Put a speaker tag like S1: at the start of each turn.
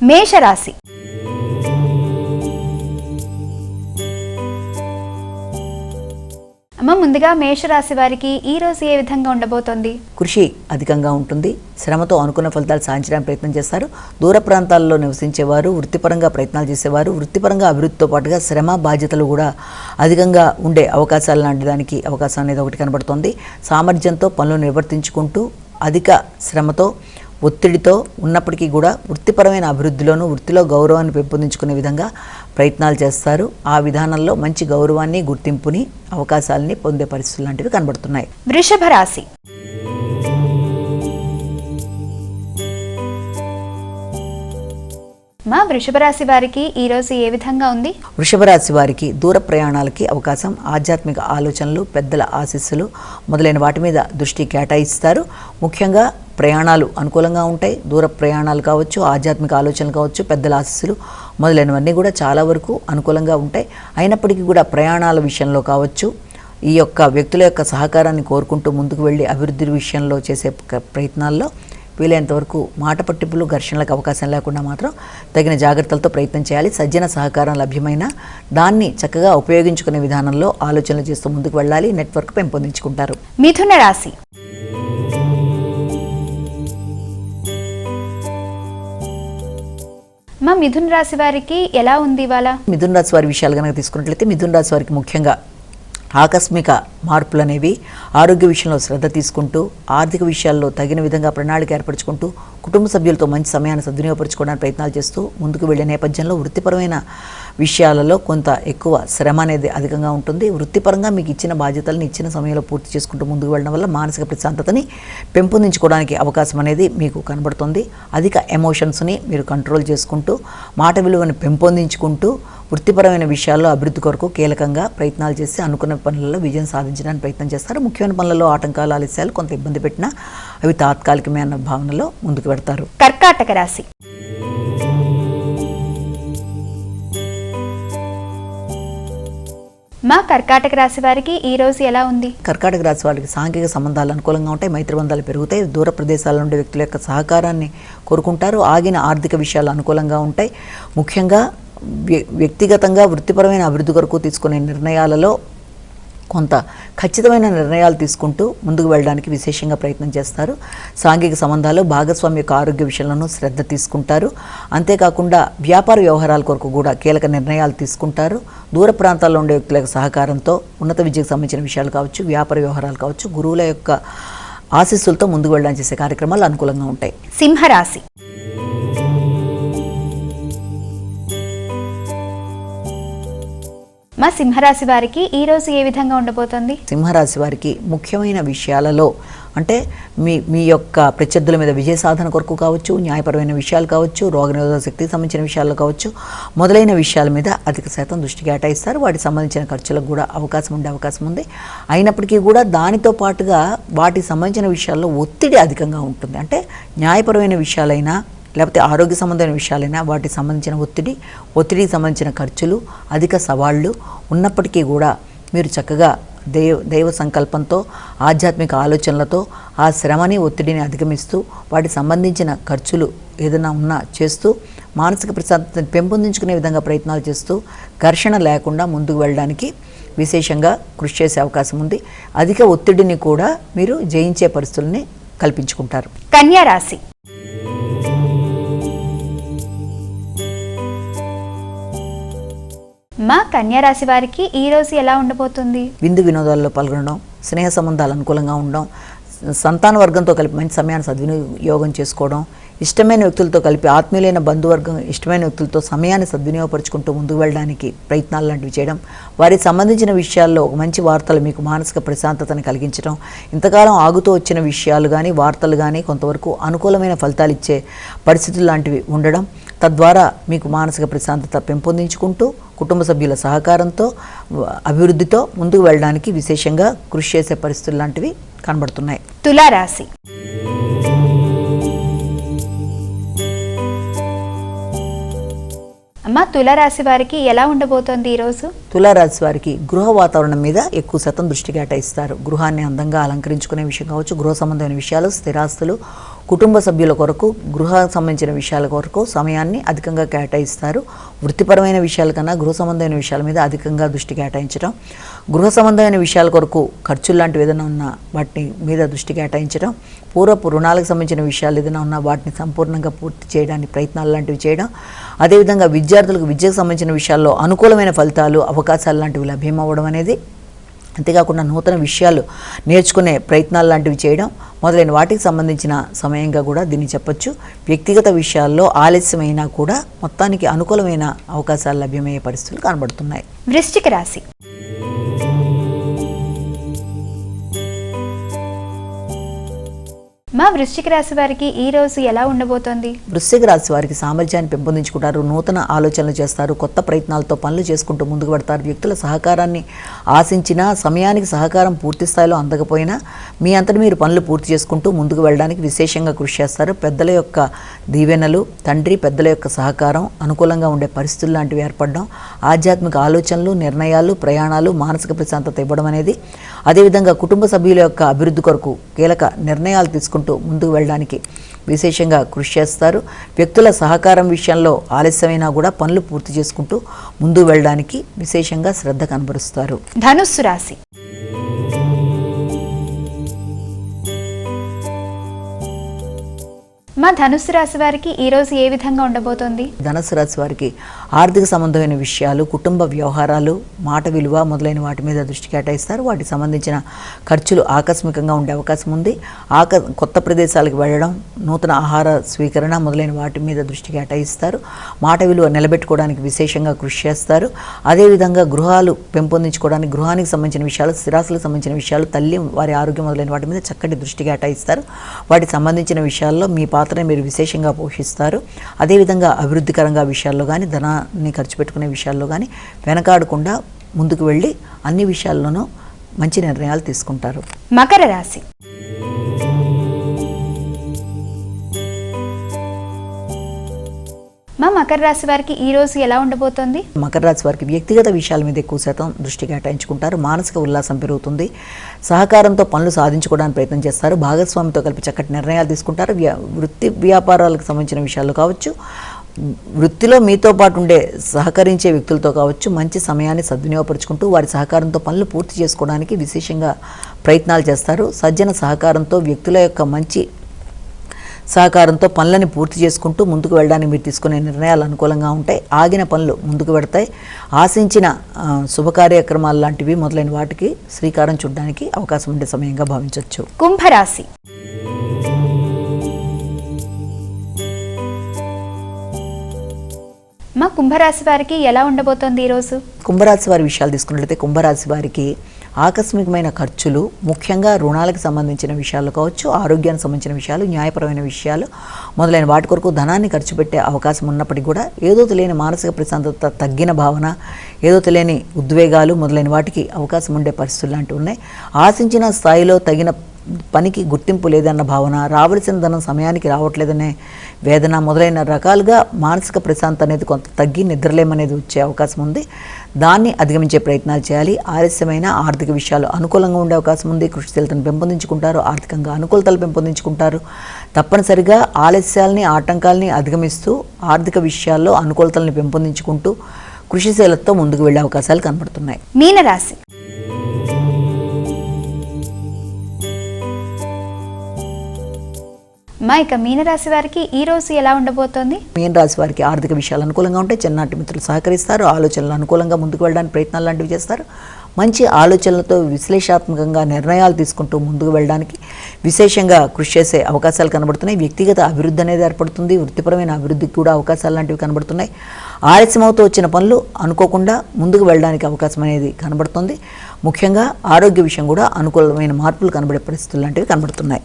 S1: మేషరాశి. ముందుగా మేషరాశి వారికి ఈ రోజు ఏ విధంగా ఉండబోతోంది?
S2: కృషి అధికంగా ఉంటుంది. శ్రమతో అనుకున్న ఫలితాలు సాధించడానికి ప్రయత్నం చేస్తారు. దూర ప్రాంతాల్లో నివసించేవారు, వృత్తిపరంగా ప్రయత్నాలు చేసేవారు, వృత్తిపరంగా అభివృద్ధితో పాటుగా శ్రమ బాధ్యతలు కూడా అధికంగా ఉండే అవకాశాలు లాంటి దానికి అవకాశం అనేది ఒకటి కనబడుతోంది. సామర్థ్యంతో పనులు నిర్వర్తించుకుంటూ అధిక శ్రమతో ఒత్తిడితో ఉన్నప్పటికీ కూడా వృత్తిపరమైన అభివృద్ధిలోనూ వృత్తిలో గౌరవాన్ని పెంపొందించుకునే విధంగా ప్రయత్నాలు చేస్తారు. ఆ విధానంలో మంచి గౌరవాన్ని, గుర్తింపుని, అవకాశాలని పొందే పరిస్థితులు లాంటివి కనబడుతున్నాయి.
S1: వృషభ రాశి. వృషభ రాశి వారికి ఈ రోజు ఏ విధంగా ఉంది?
S2: వృషభ రాశి వారికి దూర ప్రయాణాలకి అవకాశం, ఆధ్యాత్మిక ఆలోచనలు, పెద్దల ఆశీస్సులు మొదలైన వాటి మీద దృష్టి కేటాయిస్తారు. ముఖ్యంగా ప్రయాణాలు అనుకూలంగా ఉంటాయి. దూర ప్రయాణాలు కావచ్చు, ఆధ్యాత్మిక ఆలోచనలు కావచ్చు, పెద్దల ఆశీస్సులు మొదలైనవన్నీ కూడా చాలా వరకు అనుకూలంగా ఉంటాయి. అయినప్పటికీ కూడా ప్రయాణాల విషయంలో కావచ్చు, ఈ యొక్క వ్యక్తుల యొక్క సహకారాన్ని కోరుకుంటూ ముందుకు వెళ్ళి అభివృద్ధి విషయంలో చేసే ప్రయత్నాల్లో వీలైనంత వరకు మాట పట్టింపులు, ఘర్షణలకు అవకాశం లేకుండా మాత్రం తగిన జాగ్రత్తలతో ప్రయత్నం చేయాలి. సజ్జన సహకారం లభ్యమైన దాన్ని చక్కగా ఉపయోగించుకునే విధానంలో ఆలోచనలు చేస్తూ ముందుకు వెళ్ళాలి. నెట్వర్క్ పెంపొందించుకుంటారు.
S1: మిథున రాశి. మిథున రాశి వారికి ఎలా ఉంది ఇవాళ?
S2: మిథున రాశి వారి విషయాలు కనుక తీసుకున్నట్లయితే మిథున రాశి వారికి ముఖ్యంగా ఆకస్మిక మార్పులు అనేవి, ఆరోగ్య విషయంలో శ్రద్ధ తీసుకుంటూ, ఆర్థిక విషయాల్లో తగిన విధంగా ప్రణాళిక ఏర్పరచుకుంటూ, కుటుంబ సభ్యులతో మంచి సమయాన్ని సద్వినియోగపరచుకోవడానికి ప్రయత్నాలు చేస్తూ ముందుకు వెళ్లే నేపథ్యంలో వృత్తిపరమైన విషయాలలో కొంత ఎక్కువ శ్రమ అనేది అధికంగా ఉంటుంది. వృత్తిపరంగా మీకు ఇచ్చిన బాధ్యతలను ఇచ్చిన సమయంలో పూర్తి చేసుకుంటూ ముందుకు వెళ్ళడం వల్ల మానసిక ప్రశాంతతని పెంపొందించుకోవడానికి అవకాశం అనేది మీకు కనబడుతుంది. అధిక ఎమోషన్స్ని మీరు కంట్రోల్ చేసుకుంటూ, మాట విలువను పెంపొందించుకుంటూ, వృత్తిపరమైన విషయాల్లో అభివృద్ధి కొరకు కీలకంగా ప్రయత్నాలు చేసి అనుకున్న పనులలో విజయం సాధించడానికి ప్రయత్నం చేస్తారు. ముఖ్యమైన పనులలో ఆటంకాలు, ఆలస్యాలు కొంత ఇబ్బంది పెట్టినా అవి తాత్కాలికమే అన్న భావనలో ముందుకు పెడతారు.
S1: కర్కాటక రాశి. కర్కాటక రాశి వారికి ఈ రోజు ఎలా ఉంది?
S2: కర్కాటక రాశి వారికి సాంఘిక సంబంధాలు అనుకూలంగా ఉంటాయి. మైత్రి బంధాలు పెరుగుతాయి. దూర ప్రదేశాల నుండి వ్యక్తుల యొక్క సహకారాన్ని కోరుకుంటారు. ఆగిన ఆర్థిక విషయాలు అనుకూలంగా ఉంటాయి. ముఖ్యంగా వ్యక్తిగతంగా వృత్తిపరమైన అభివృద్ధి కొరకు తీసుకునే నిర్ణయాలలో కొంత ఖచ్చితమైన నిర్ణయాలు తీసుకుంటూ ముందుకు వెళ్ళడానికి విశేషంగా ప్రయత్నం చేస్తారు. సాంఘిక సంబంధాలు, భాగస్వామి యొక్క ఆరోగ్య విషయంలోనూ శ్రద్ధ తీసుకుంటారు. అంతేకాకుండా వ్యాపార వ్యవహారాల కొరకు కూడా కీలక నిర్ణయాలు తీసుకుంటారు. దూర ప్రాంతాల్లో ఉండే వ్యక్తుల యొక్క సహకారంతో ఉన్నత విద్యకు సంబంధించిన విషయాలు కావచ్చు, వ్యాపార వ్యవహారాలు కావచ్చు, గురువుల యొక్క ఆశీస్సులతో ముందుకు వెళ్ళడానికి చేసే కార్యక్రమాలు అనుకూలంగా ఉంటాయి.
S1: సింహరాశి. సింహరాశి వారికి ఈ రోజు ఏ విధంగా ఉండబోతోంది?
S2: సింహరాశి వారికి ముఖ్యమైన విషయాలలో అంటే మీ యొక్క ప్రత్యర్థుల మీద విజయ సాధన కొరకు కావచ్చు, న్యాయపరమైన విషయాలు కావచ్చు, రోగనిరోధక శక్తికి సంబంధించిన విషయాల్లో కావచ్చు, మొదలైన విషయాల మీద అధిక శాతం దృష్టి కేటాయిస్తారు. వాటికి సంబంధించిన ఖర్చులకు కూడా ఉండే అవకాశం ఉంది. అయినప్పటికీ కూడా దానితో పాటుగా వాటికి సంబంధించిన విషయాల్లో ఒత్తిడి అధికంగా ఉంటుంది. అంటే న్యాయపరమైన విషయాలైనా లేకపోతే ఆరోగ్య సంబంధమైన విషయాలైనా వాటికి సంబంధించిన ఒత్తిడికి సంబంధించిన ఖర్చులు, అధిక సవాళ్లు ఉన్నప్పటికీ కూడా మీరు చక్కగా దైవ సంకల్పంతో, ఆధ్యాత్మిక ఆలోచనలతో ఆ శ్రమని, ఒత్తిడిని అధిగమిస్తూ వాటికి సంబంధించిన ఖర్చులు ఏదైనా ఉన్నా చేస్తూ మానసిక ప్రశాంతతను పెంపొందించుకునే విధంగా ప్రయత్నాలు చేస్తూ ఘర్షణ లేకుండా ముందుకు వెళ్ళడానికి విశేషంగా కృషి చేసే అవకాశం ఉంది. అధిక ఒత్తిడిని కూడా మీరు జయించే పరిస్థితుల్ని కల్పించుకుంటారు.
S1: కన్యా రాశి. కన్యా రాశి వారికి ఈ రోజు ఎలా ఉండబోతుంది?
S2: విందు వినోదాల్లో పాల్గొనడం, స్నేహ సంబంధాలు అనుకూలంగా ఉండడం, సంతాన వర్గంతో కలిపి మంచి సమయాన్ని సద్వినియోగం చేసుకోవడం, ఇష్టమైన వ్యక్తులతో కలిపి ఆత్మీయులైన బంధువర్గం, ఇష్టమైన వ్యక్తులతో సమయాన్ని సద్వినియోగపరుచుకుంటూ ముందుకు వెళ్ళడానికి ప్రయత్నాలు లాంటివి చేయడం, వారికి సంబంధించిన విషయాల్లో ఒక మంచి వార్తలు మీకు మానసిక ప్రశాంతతను కలిగించడం, ఇంతకాలం ఆగుతూ వచ్చిన విషయాలు కానీ వార్తలు కానీ కొంతవరకు అనుకూలమైన ఫలితాలు ఇచ్చే పరిస్థితులు లాంటివి ఉండడం, తద్వారా మీకు మానసిక ప్రశాంతత పెంపొందించుకుంటూ కుటుంబ సభ్యుల సహకారంతో అభివృద్ధితో ముందుకు వెళ్ళడానికి విశేషంగా కృషి చేసే పరిస్థితులు లాంటివి కనబడుతున్నాయి.
S1: తులారాశి. తులారాశి వారికి ఎలా ఉండబోతోంది ఈరోజు?
S2: తులారాశి వారికి గృహ వాతావరణం మీద ఎక్కువ శాతం దృష్టి కేటాయిస్తారు. గృహాన్ని అందంగా అలంకరించుకునే విషయం కావచ్చు, గృహ సంబంధమైన విషయాలు, స్థిరాస్తులు కుటుంబ సభ్యుల కొరకు గృహ సంబంధించిన విషయాల కొరకు సమయాన్ని అధికంగా కేటాయిస్తారు. వృత్తిపరమైన విషయాల కన్నా గృహ సంబంధమైన విషయాల మీద అధికంగా దృష్టి కేటాయించడం, గృహ సంబంధమైన విషయాల కొరకు ఖర్చులు లాంటివి ఏదైనా ఉన్నా వాటి మీద దృష్టి కేటాయించడం, పూర్వపు రుణాలకు సంబంధించిన విషయాలు ఏదైనా ఉన్నా వాటిని సంపూర్ణంగా పూర్తి చేయడానికి ప్రయత్నాలు లాంటివి చేయడం, అదేవిధంగా విద్యార్థులకు విద్యకు సంబంధించిన విషయాల్లో అనుకూలమైన ఫలితాలు అవకాశాలు లాంటివి లభ్యమవ్వడం అనేది, అంతేకాకుండా నూతన విషయాలు నేర్చుకునే ప్రయత్నాలు లాంటివి చేయడం మొదలైన వాటికి సంబంధించిన సమయంగా కూడా దీన్ని చెప్పొచ్చు. వ్యక్తిగత విషయాల్లో ఆలస్యమైనా కూడా మొత్తానికి అనుకూలమైన అవకాశాలు లభ్యమయ్యే పరిస్థితులు కనబడుతున్నాయి.
S1: వృశ్చిక రాశి. మా వృశ్చిక రాశి వారికి ఈ రోజు ఎలా ఉండబోతోంది?
S2: వృశ్చిక రాశి వారికి సామర్థ్యాన్ని పెంపొందించుకుంటారు, నూతన ఆలోచనలు చేస్తారు, కొత్త ప్రయత్నాలతో పనులు చేసుకుంటూ ముందుకు పడతారు. వ్యక్తుల సహకారాన్ని ఆశించినా సమయానికి సహకారం పూర్తి స్థాయిలో అందకపోయినా మీ అంతటి మీరు పనులు పూర్తి చేసుకుంటూ ముందుకు వెళ్ళడానికి విశేషంగా కృషి చేస్తారు. పెద్దల యొక్క దీవెనలు, తండ్రి పెద్దల యొక్క సహకారం, అనుకూలంగా ఉండే పరిస్థితులు లాంటివి ఏర్పడడం, ఆధ్యాత్మిక ఆలోచనలు, నిర్ణయాలు, ప్రయాణాలు, మానసిక ప్రశాంతత ఇవ్వడం అనేది, అదేవిధంగా కుటుంబ సభ్యుల యొక్క అభివృద్ధి కొరకు కీలక నిర్ణయాలు తీసుకుంటూ ముందుకు వెళ్ళడానికి విశేషంగా కృషి చేస్తారు. వ్యక్తుల సహకారం విషయంలో ఆలస్యమైనా కూడా పనులు పూర్తి చేసుకుంటూ ముందుకు వెళ్ళడానికి విశేషంగా శ్రద్ధ కనబరుస్తారు.
S1: ధనుస్సు రాశి. మా ధనుస్సు రాశి వారికి ఈ రోజు ఏ విధంగా ఉండబోతోంది?
S2: ధనుస్సు రాశి వారికి ఆర్థిక సంబంధమైన విషయాలు, కుటుంబ వ్యవహారాలు, మాట విలువ మొదలైన వాటి మీద దృష్టి కేటాయిస్తారు. వాటికి సంబంధించిన ఖర్చులు ఆకస్మికంగా ఉండే అవకాశం ఉంది. కొత్త ప్రదేశాలకు వెళ్ళడం, నూతన ఆహార స్వీకరణ మొదలైన వాటి మీద దృష్టి కేటాయిస్తారు. మాట విలువ నిలబెట్టుకోవడానికి విశేషంగా కృషి చేస్తారు. అదేవిధంగా గృహాలు పెంపొందించుకోవడానికి, గృహానికి సంబంధించిన విషయాలు, స్థిరాస్తులకు సంబంధించిన విషయాలు, తల్లి వారి ఆరోగ్యం మొదలైన వాటి మీద చక్కటి దృష్టి కేటాయిస్తారు. వాటికి సంబంధించిన విషయాల్లో మీ పాత్రని మీరు విశేషంగా పోషిస్తారు. అదేవిధంగా అభివృద్ధికరంగా విషయాల్లో కానీ, ధనాన్ని ఖర్చు పెట్టుకునే విషయాల్లో కానీ వెనకాడకుండా ముందుకు వెళ్ళి అన్ని విషయాల్లోనూ మంచి నిర్ణయాలు తీసుకుంటారు.
S1: మకర రాశి. మా మకర రాశి వారికి ఈ రోజు ఎలా ఉండబోతోంది?
S2: మకర రాశి వారికి వ్యక్తిగత విషయాల మీద ఎక్కువ శాతం దృష్టి కేటాయించుకుంటారు. మానసిక ఉల్లాసం పెరుగుతుంది. సహకారంతో పనులు సాధించుకోవడానికి ప్రయత్నం చేస్తారు. భాగస్వామితో కలిపి చక్కటి నిర్ణయాలు తీసుకుంటారు. వృత్తి వ్యాపారాలకు సంబంధించిన విషయాల్లో కావచ్చు, వృత్తిలో మీతో పాటు ఉండే సహకరించే వ్యక్తులతో కావచ్చు, మంచి సమయాన్ని సద్వినియోగపరుచుకుంటూ వారి సహకారంతో పనులు పూర్తి చేసుకోవడానికి విశేషంగా ప్రయత్నాలు చేస్తారు. సజ్జన సహకారంతో, వ్యక్తుల యొక్క మంచి సహకారంతో పనులని పూర్తి చేసుకుంటూ ముందుకు వెళ్ళడానికి మీరు తీసుకునే నిర్ణయాలు అనుకూలంగా ఉంటాయి. ఆగిన పనులు ముందుకు పెడతాయి. ఆశించిన శుభకార్యక్రమాలు లాంటివి మొదలైన వాటికి శ్రీకారం చుట్టడానికి అవకాశం ఉండే సమయంగా భావించవచ్చు.
S1: కుంభరాశి. మా కుంభరాశి వారికి ఎలా ఉండబోతోంది ఈరోజు?
S2: కుంభరాశి వారి విషయాలు తీసుకున్నట్లయితే కుంభరాశి వారికి ఆకస్మికమైన ఖర్చులు, ముఖ్యంగా రుణాలకు సంబంధించిన విషయాలు కావచ్చు, ఆరోగ్యానికి సంబంధించిన విషయాలు, న్యాయపరమైన విషయాలు మొదలైన వాటి కొరకు ధనాన్ని ఖర్చు పెట్టే అవకాశం ఉన్నప్పటికీ కూడా ఏదో తెలియని మానసిక ప్రశాంతత తగ్గిన భావన, ఏదో తెలియని ఉద్వేగాలు మొదలైన వాటికి అవకాశం ఉండే పరిస్థితులు లాంటివి ఉన్నాయి. ఆశించిన స్థాయిలో తగిన పనికి గుర్తింపు లేదన్న భావన, రావలసిన ధనం సమయానికి రావట్లేదనే వేదన మొదలైన రకాలుగా మానసిక ప్రశాంతత అనేది కొంత తగ్గి నిద్రలేమనేది వచ్చే అవకాశం ఉంది. దాన్ని అధిగమించే ప్రయత్నాలు చేయాలి. ఆలస్యమైన ఆర్థిక విషయాలు అనుకూలంగా ఉండే అవకాశం ఉంది. కృషిశీలతను పెంపొందించుకుంటారు. ఆర్థికంగా అనుకూలతలు పెంపొందించుకుంటారు. తప్పనిసరిగా ఆలస్యాల్ని, ఆటంకాలని అధిగమిస్తూ ఆర్థిక విషయాల్లో అనుకూలతలను పెంపొందించుకుంటూ కృషిశీలతతో ముందుకు వెళ్ళే అవకాశాలు కనబడుతున్నాయి.
S1: మీనరాశి. మా ఇక మీనరాశి వారికి ఈ రోజు ఎలా ఉండబోతోంది?
S2: మీనరాశి వారికి ఆర్థిక విషయాలు అనుకూలంగా ఉంటాయి. చిన్ననాటి మిత్రులు సహకరిస్తారు. ఆలోచనలు అనుకూలంగా ముందుకు వెళ్ళడానికి ప్రయత్నాలు లాంటివి చేస్తారు. మంచి ఆలోచనలతో విశ్లేషణాత్మకంగా నిర్ణయాలు తీసుకుంటూ ముందుకు వెళ్ళడానికి విశేషంగా కృషి చేసే అవకాశాలు కనబడుతున్నాయి. వ్యక్తిగత అభివృద్ధి అనేది ఏర్పడుతుంది. వృత్తిపరమైన అభివృద్ధికి కూడా అవకాశాలు లాంటివి కనబడుతున్నాయి. ఆలస్యమవుతూ వచ్చిన పనులు అనుకోకుండా ముందుకు వెళ్ళడానికి అవకాశం అనేది కనబడుతుంది. ముఖ్యంగా ఆరోగ్య విషయం కూడా అనుకూలమైన మార్పులు కనబడే పరిస్థితులు లాంటివి కనబడుతున్నాయి.